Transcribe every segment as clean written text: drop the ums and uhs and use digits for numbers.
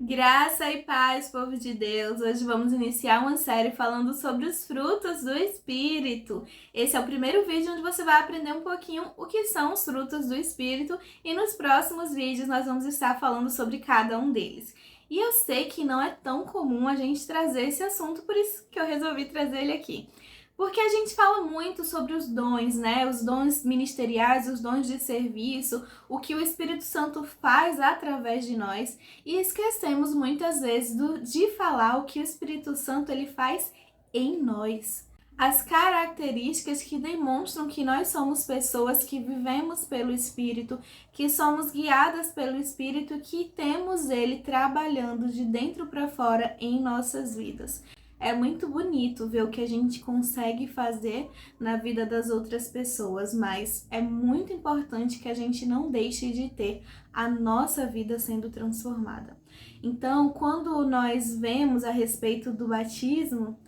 Graça e paz, povo de Deus! Hoje vamos iniciar uma série falando sobre os frutos do Espírito. Esse é o primeiro vídeo onde você vai aprender um pouquinho o que são os frutos do Espírito e nos próximos vídeos nós vamos estar falando sobre cada um deles. E eu sei que não é tão comum a gente trazer esse assunto, por isso que eu resolvi trazer ele aqui. Porque a gente fala muito sobre os dons, né? Os dons ministeriais, os dons de serviço, o que o Espírito Santo faz através de nós, e esquecemos muitas vezes de falar o que o Espírito Santo ele faz em nós. As características que demonstram que nós somos pessoas que vivemos pelo Espírito, que somos guiadas pelo Espírito, que temos ele trabalhando de dentro para fora em nossas vidas. É muito bonito ver o que a gente consegue fazer na vida das outras pessoas, mas é muito importante que a gente não deixe de ter a nossa vida sendo transformada. Então, quando nós vemos a respeito do batismo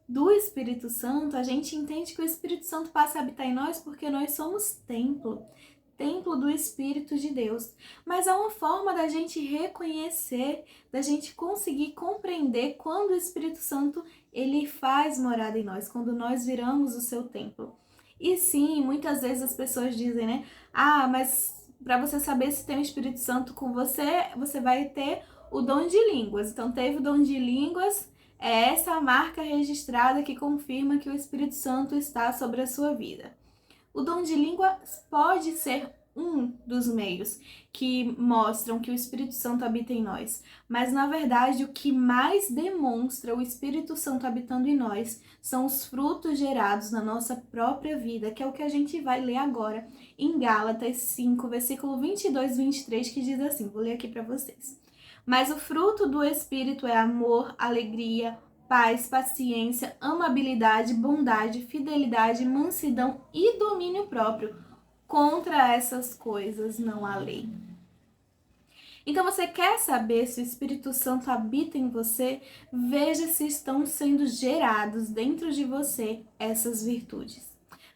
do Espírito Santo, a gente entende que o Espírito Santo passa a habitar em nós porque nós somos templo do Espírito de Deus. Mas há uma forma da gente reconhecer, da gente conseguir compreender quando o Espírito Santo ele faz morada em nós, quando nós viramos o seu templo. E sim, muitas vezes as pessoas dizem, né? Mas para você saber se tem o Espírito Santo com você, você vai ter o dom de línguas. Então, teve o dom de línguas, é essa a marca registrada que confirma que o Espírito Santo está sobre a sua vida. O dom de línguas pode ser um dos meios que mostram que o Espírito Santo habita em nós, mas na verdade o que mais demonstra o Espírito Santo habitando em nós são os frutos gerados na nossa própria vida, que é o que a gente vai ler agora em Gálatas 5, versículo 22 e 23, que diz assim, vou ler aqui para vocês. Mas o fruto do Espírito é amor, alegria, paz, paciência, amabilidade, bondade, fidelidade, mansidão e domínio próprio. Contra essas coisas não há lei. Então, você quer saber se o Espírito Santo habita em você? Veja se estão sendo gerados dentro de você essas virtudes.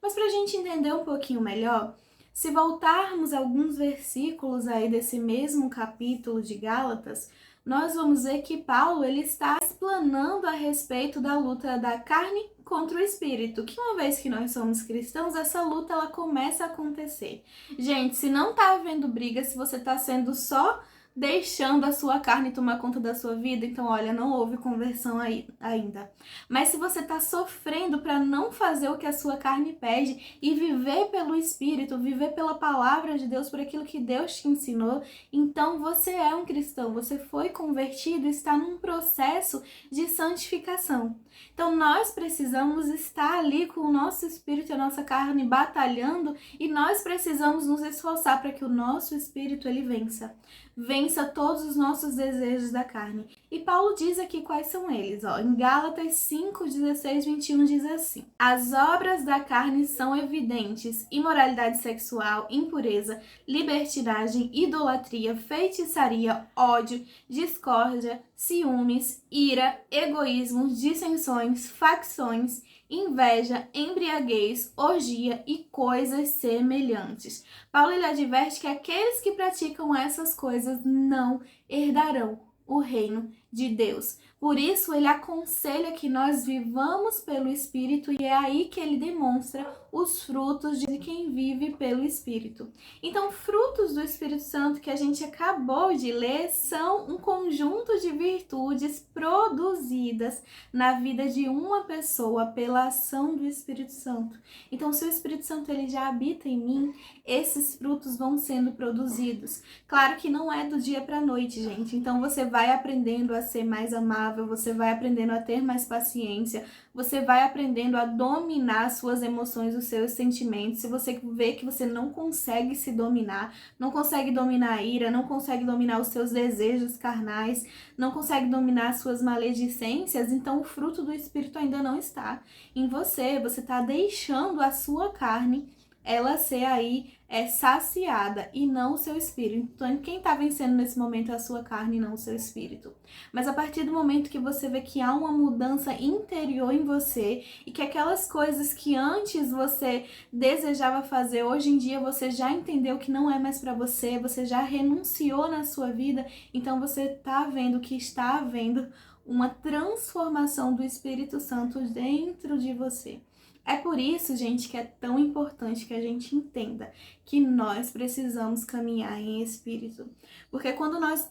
Mas para a gente entender um pouquinho melhor, se voltarmos a alguns versículos aí desse mesmo capítulo de Gálatas, nós vamos ver que Paulo ele está explanando a respeito da luta da carne contra o espírito, que uma vez que nós somos cristãos, essa luta ela começa a acontecer. Gente, se não tá havendo briga, se você tá sendo só deixando a sua carne tomar conta da sua vida, então olha, não houve conversão aí ainda. Mas se você tá sofrendo para não fazer o que a sua carne pede e viver pelo Espírito, viver pela palavra de Deus, por aquilo que Deus te ensinou, então você é um cristão, você foi convertido, está num processo de santificação. Então nós precisamos estar ali com o nosso espírito e a nossa carne batalhando, e nós precisamos nos esforçar para que o nosso espírito ele vença todos os nossos desejos da carne. E Paulo diz aqui quais são eles, em Gálatas 5, 16, 21 diz assim: as obras da carne são evidentes: imoralidade sexual, impureza, libertinagem, idolatria, feitiçaria, ódio, discórdia, ciúmes, ira, egoísmo, dissensões, facções, inveja, embriaguez, orgia e coisas semelhantes. Paulo ele adverte que aqueles que praticam essas coisas não herdarão o reino de Deus. Por isso, ele aconselha que nós vivamos pelo Espírito, e é aí que ele demonstra os frutos de quem vive pelo Espírito. Então, frutos do Espírito Santo que a gente acabou de ler são um conjunto de virtudes produzidas na vida de uma pessoa pela ação do Espírito Santo. Então, se o Espírito Santo ele já habita em mim, esses frutos vão sendo produzidos. Claro que não é do dia para a noite, gente. Então, você vai aprendendo a ser mais amável, você vai aprendendo a ter mais paciência, você vai aprendendo a dominar suas emoções, os seus sentimentos. Se você vê que você não consegue se dominar, não consegue dominar a ira, não consegue dominar os seus desejos carnais, não consegue dominar as suas maledicências, então o fruto do Espírito ainda não está em você. Você está deixando a sua carne ela ser aí saciada e não o seu espírito. Então, quem está vencendo nesse momento é a sua carne e não o seu espírito. Mas a partir do momento que você vê que há uma mudança interior em você e que aquelas coisas que antes você desejava fazer, hoje em dia você já entendeu que não é mais para você, você já renunciou na sua vida, então você está vendo que está havendo uma transformação do Espírito Santo dentro de você. É por isso, gente, que é tão importante que a gente entenda que nós precisamos caminhar em espírito. Porque quando nós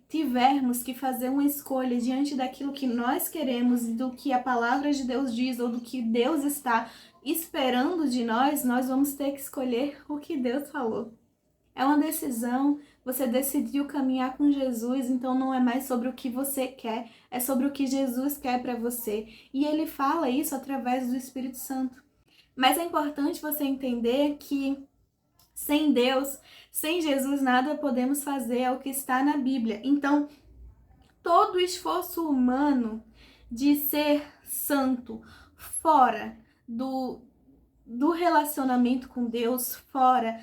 tivermos que fazer uma escolha diante daquilo que nós queremos, do que a palavra de Deus diz ou do que Deus está esperando de nós, nós vamos ter que escolher o que Deus falou. É uma decisão, você decidiu caminhar com Jesus, então não é mais sobre o que você quer, é sobre o que Jesus quer para você. E ele fala isso através do Espírito Santo. Mas é importante você entender que sem Deus, sem Jesus, nada podemos fazer, é o que está na Bíblia. Então, todo o esforço humano de ser santo fora do relacionamento com Deus, fora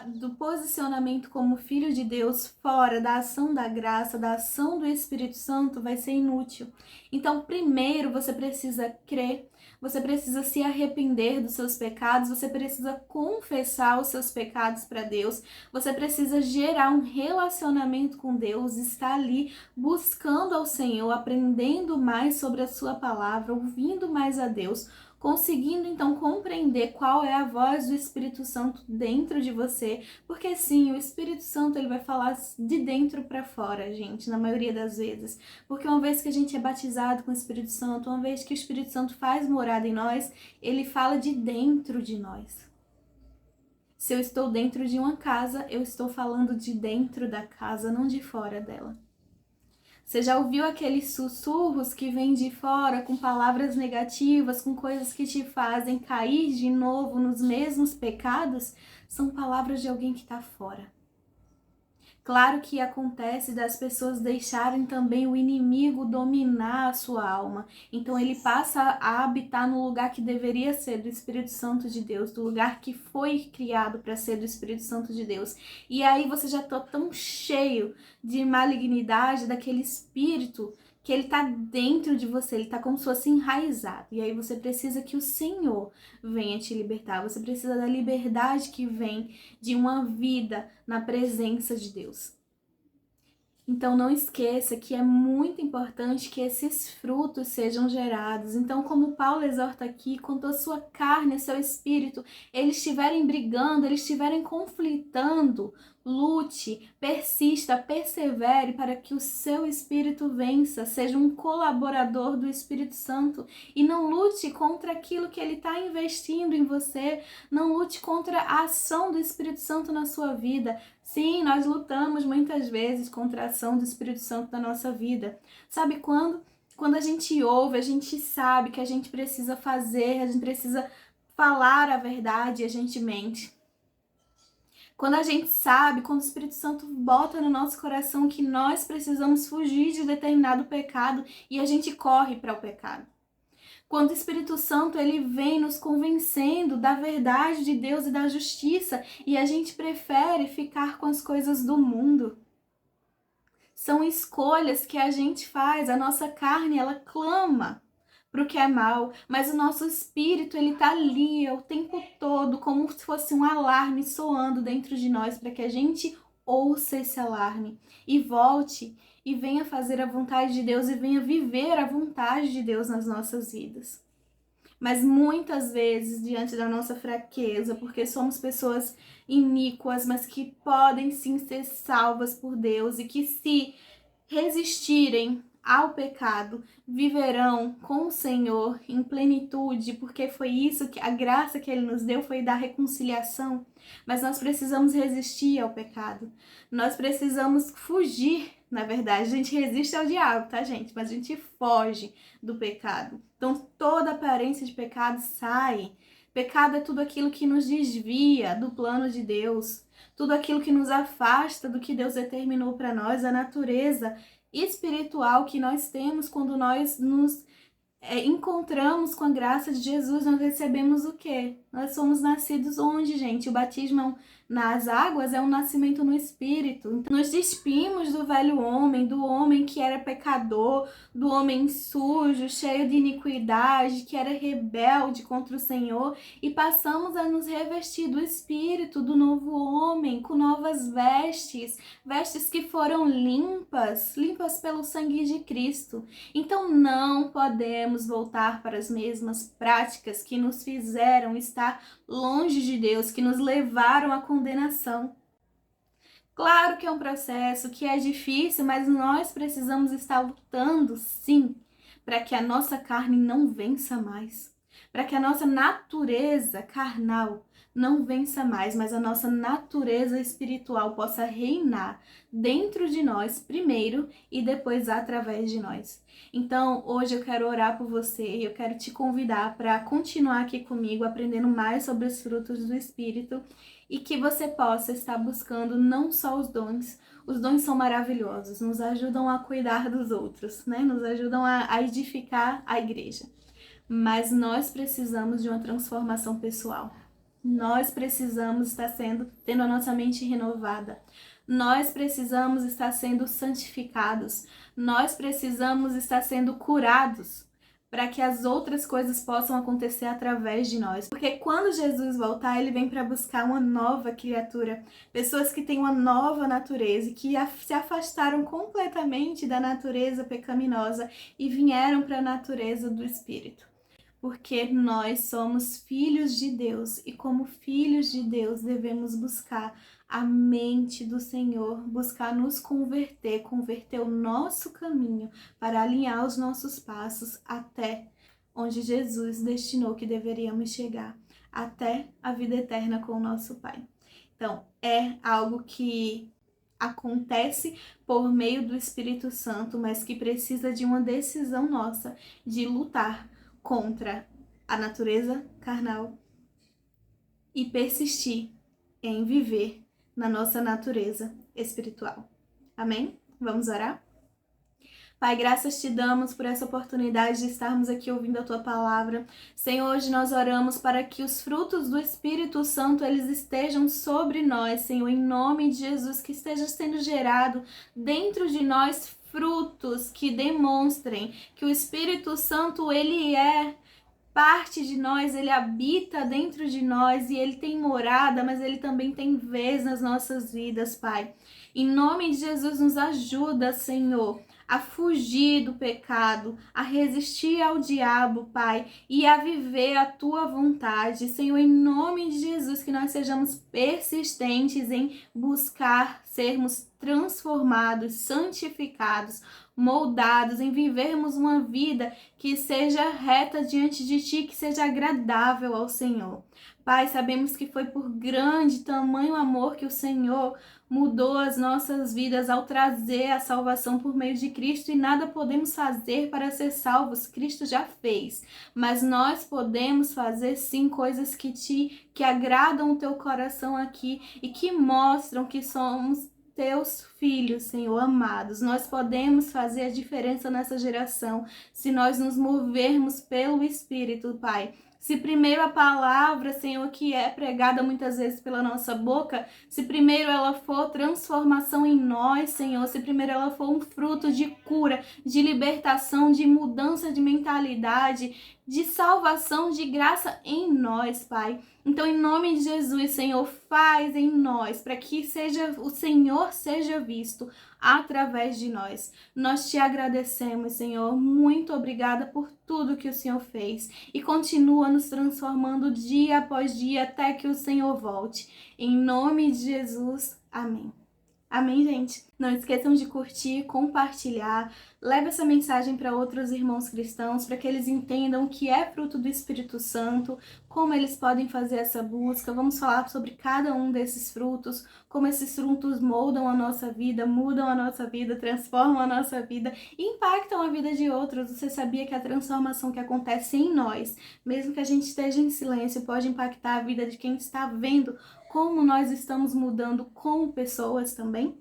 do posicionamento como filho de Deus, fora da ação da graça, da ação do Espírito Santo, vai ser inútil. Então, primeiro você precisa crer, você precisa se arrepender dos seus pecados, você precisa confessar os seus pecados para Deus, você precisa gerar um relacionamento com Deus, estar ali buscando ao Senhor, aprendendo mais sobre a sua palavra, ouvindo mais a Deus, conseguindo então compreender qual é a voz do Espírito Santo dentro de você, porque sim, o Espírito Santo ele vai falar de dentro para fora, gente, na maioria das vezes, porque uma vez que a gente é batizado com o Espírito Santo, uma vez que o Espírito Santo faz morada em nós, ele fala de dentro de nós. Se eu estou dentro de uma casa, eu estou falando de dentro da casa, não de fora dela. Você já ouviu aqueles sussurros que vêm de fora com palavras negativas, com coisas que te fazem cair de novo nos mesmos pecados? São palavras de alguém que está fora. Claro que acontece das pessoas deixarem também o inimigo dominar a sua alma. Então ele passa a habitar no lugar que deveria ser do Espírito Santo de Deus, do lugar que foi criado para ser do Espírito Santo de Deus. E aí você já está tão cheio de malignidade, daquele espírito, que ele está dentro de você, ele está como se fosse enraizado. E aí você precisa que o Senhor venha te libertar. Você precisa da liberdade que vem de uma vida na presença de Deus. Então não esqueça que é muito importante que esses frutos sejam gerados. Então, como Paulo exorta aqui, quando a sua carne, o seu espírito, eles estiverem brigando, eles estiverem conflitando, lute, persista, persevere para que o seu espírito vença, seja um colaborador do Espírito Santo e não lute contra aquilo que ele está investindo em você, não lute contra a ação do Espírito Santo na sua vida. Sim, nós lutamos muitas vezes contra a ação do Espírito Santo na nossa vida. Sabe quando? Quando a gente ouve, a gente sabe que a gente precisa fazer, a gente precisa falar a verdade e a gente mente. Quando a gente sabe, quando o Espírito Santo bota no nosso coração que nós precisamos fugir de determinado pecado e a gente corre para o pecado. Quando o Espírito Santo ele vem nos convencendo da verdade de Deus e da justiça e a gente prefere ficar com as coisas do mundo. São escolhas que a gente faz, a nossa carne ela clama para o que é mal, mas o nosso espírito ele tá ali o tempo todo como se fosse um alarme soando dentro de nós para que a gente ouça esse alarme e volte e venha fazer a vontade de Deus e venha viver a vontade de Deus nas nossas vidas. Mas muitas vezes, diante da nossa fraqueza, porque somos pessoas iníquas, mas que podem sim ser salvas por Deus e que se resistirem ao pecado, viverão com o Senhor em plenitude, porque foi isso que a graça que Ele nos deu foi dar reconciliação. Mas nós precisamos resistir ao pecado. Nós precisamos fugir, na verdade. A gente resiste ao diabo, tá, gente? Mas a gente foge do pecado. Então, toda aparência de pecado sai. Pecado é tudo aquilo que nos desvia do plano de Deus. Tudo aquilo que nos afasta do que Deus determinou para nós, a natureza espiritual que nós temos quando nós nos encontramos com a graça de Jesus, nós recebemos o quê? Nós somos nascidos onde, gente? O batismo nas águas é um nascimento no Espírito. Então, nos despimos do velho homem, do homem que era pecador, do homem sujo, cheio de iniquidade, que era rebelde contra o Senhor, e passamos a nos revestir do Espírito, do novo homem, com novas vestes, vestes que foram limpas pelo sangue de Cristo. Então não podemos voltar para as mesmas práticas que nos fizeram estar longe de Deus, que nos levaram à condenação. Claro que é um processo que é difícil, mas nós precisamos estar lutando, sim, para que a nossa carne não vença mais, para que a nossa natureza carnal não vença mais, mas a nossa natureza espiritual possa reinar dentro de nós primeiro e depois através de nós. Então, hoje eu quero orar por você e eu quero te convidar para continuar aqui comigo, aprendendo mais sobre os frutos do Espírito e que você possa estar buscando não só os dons são maravilhosos, nos ajudam a cuidar dos outros, né? Nos ajudam a edificar a igreja. Mas nós precisamos de uma transformação pessoal. Nós precisamos estar tendo a nossa mente renovada. Nós precisamos estar sendo santificados. Nós precisamos estar sendo curados para que as outras coisas possam acontecer através de nós. Porque quando Jesus voltar, ele vem para buscar uma nova criatura. Pessoas que têm uma nova natureza e que se afastaram completamente da natureza pecaminosa e vieram para a natureza do Espírito. Porque nós somos filhos de Deus e como filhos de Deus devemos buscar a mente do Senhor, buscar nos converter o nosso caminho para alinhar os nossos passos até onde Jesus destinou que deveríamos chegar, até a vida eterna com o nosso Pai. Então, é algo que acontece por meio do Espírito Santo, mas que precisa de uma decisão nossa de lutar contra a natureza carnal e persistir em viver na nossa natureza espiritual. Amém? Vamos orar? Pai, graças te damos por essa oportunidade de estarmos aqui ouvindo a tua palavra. Senhor, hoje nós oramos para que os frutos do Espírito Santo eles estejam sobre nós, Senhor, em nome de Jesus, que esteja sendo gerado dentro de nós frutos que demonstrem que o Espírito Santo ele é parte de nós, ele habita dentro de nós e ele tem morada, mas ele também tem vez nas nossas vidas, Pai. Em nome de Jesus, nos ajuda, Senhor, a fugir do pecado, a resistir ao diabo, Pai, e a viver a tua vontade. Senhor, em nome de Jesus, que nós sejamos persistentes em buscar sermos transformados, santificados, moldados, em vivermos uma vida que seja reta diante de Ti, que seja agradável ao Senhor. Pai, sabemos que foi por grande tamanho amor que o Senhor mudou as nossas vidas ao trazer a salvação por meio de Cristo e nada podemos fazer para ser salvos, Cristo já fez. Mas nós podemos fazer sim coisas que agradam o teu coração aqui e que mostram que somos teus filhos, Senhor, amados. Nós podemos fazer a diferença nessa geração se nós nos movermos pelo Espírito, Pai. Se primeiro a palavra, Senhor, que é pregada muitas vezes pela nossa boca, se primeiro ela for transformação em nós, Senhor, se primeiro ela for um fruto de cura, de libertação, de mudança de mentalidade, de salvação, de graça em nós, Pai. Então, em nome de Jesus, Senhor, faz em nós, para que o Senhor seja visto através de nós. Nós te agradecemos, Senhor. Muito obrigada por tudo que o Senhor fez e continua nos transformando dia após dia até que o Senhor volte. Em nome de Jesus, amém. Amém, gente? Não esqueçam de curtir, compartilhar, leve essa mensagem para outros irmãos cristãos, para que eles entendam o que é fruto do Espírito Santo, como eles podem fazer essa busca. Vamos falar sobre cada um desses frutos, como esses frutos moldam a nossa vida, mudam a nossa vida, transformam a nossa vida e impactam a vida de outros. Você sabia que a transformação que acontece em nós, mesmo que a gente esteja em silêncio, pode impactar a vida de quem está vendo como nós estamos mudando como pessoas também?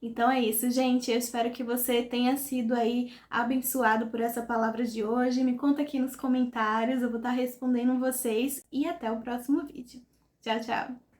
Então é isso, gente. Eu espero que você tenha sido aí abençoado por essa palavra de hoje. Me conta aqui nos comentários, eu vou estar respondendo vocês e até o próximo vídeo. Tchau, tchau!